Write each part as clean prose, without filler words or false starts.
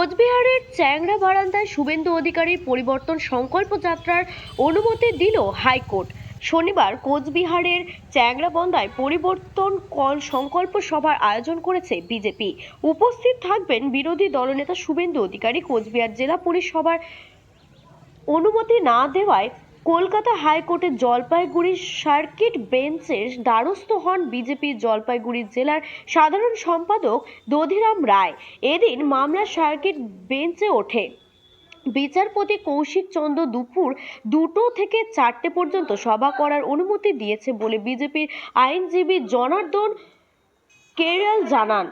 কোচবিহারের চ্যাংড়া বারান্দায় শুভেন্দু অধিকারীর পরিবর্তন সংকল্প যাত্রার অনুমতি দিল হাইকোর্ট। শনিবার কোচবিহারের চ্যাংড়াবন্ধায় পরিবর্তন সংকল্প সভার আয়োজন করেছে বিজেপি। উপস্থিত থাকবেন বিরোধী দলনেতা শুভেন্দু অধিকারী। কোচবিহার জেলা পরিষভার অনুমতি না দেওয়ায় কলকাতা হাইকোর্টের জলপাইগুড়ি সার্কিট বেঞ্চের দ্বারস্থ হন বিজেপির জলপাইগুড়ি জেলার সাধারণ সম্পাদক দধিরাম রায়। এদিন মামলা সার্কিট বেঞ্চে ওঠে। বিচারপতি কৌশিক চন্দ্র দুপুর 2টো থেকে 4টে পর্যন্ত সভা করার অনুমতি দিয়েছে বলে বিজেপির আইনজীবী জনার্দন কেরাল জানান।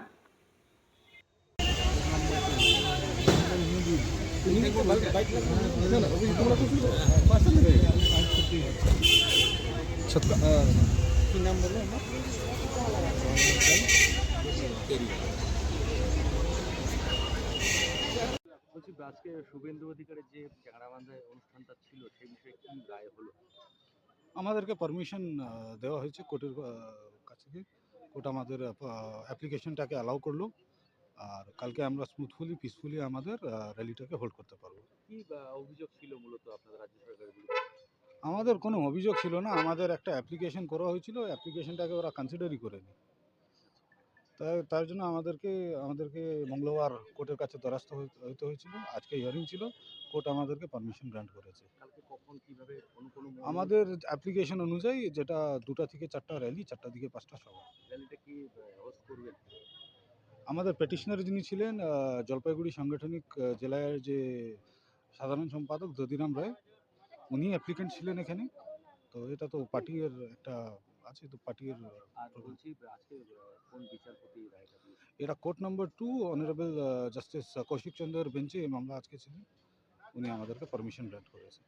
বলছি আজকে শুভেন্দু অধিকারের যে চ্যাংড়াবান্ধায় অনুষ্ঠানটা ছিল সেই বিষয়ে কি রায় হলো? আমাদেরকে পারমিশন দেওয়া হয়েছে কোর্টের কাছ থেকে। কোর্ট আমাদের অ্যাপ্লিকেশনটাকে অ্যালাউ করলো, আর কালকে আমরা স্মুথফুলি পিসফুলি আমাদের র্যালিটাকে হোল্ড করতে পারবো। কি অভিযোগ ছিল মূলত আপনাদের রাজ্য সরকারের বিরুদ্ধে? আমাদের কোনো অভিযোগ ছিল না, আমাদের একটা অ্যাপ্লিকেশন করা হয়েছিল, অ্যাপ্লিকেশনটাকে ওরা কনসিডারই করেনি। তার জন্য আমাদেরকে মঙ্গলবার কোর্টের কাছে দ্বারস্থ হতে হয়েছিল। আজকে হিয়ারিং ছিল, কোর্ট আমাদেরকে পারমিশন গ্রান্ট করেছে। কালকে কখন কিভাবে কোনো আমাদের অ্যাপ্লিকেশন অনুযায়ী যেটা 2টা থেকে 4টা র্যালি, 4টা থেকে 5টা সভা। র্যালিটা কি হোস্ট করবেন? আমাদের পেটিশনার যিনি ছিলেন জলপাইগুড়ি সাংগঠনিক জেলার যে সাধারণ সম্পাদক দধিরাম রায়, উনি অ্যাপ্লিকেন্ট ছিলেন এখানে। তো এটা তো পার্টির একটা আছে, তো পার্টির আর বলছি আজকে কোন বিচারপতি রায়টা দিয়েছে? এটা court number 2 honourable justice Kaushik চন্দ্রের বেঞ্চে এই মামলা আজকে ছিলেন। উনি আমাদেরকে পারমিশন গ্রান্ট করেছেন।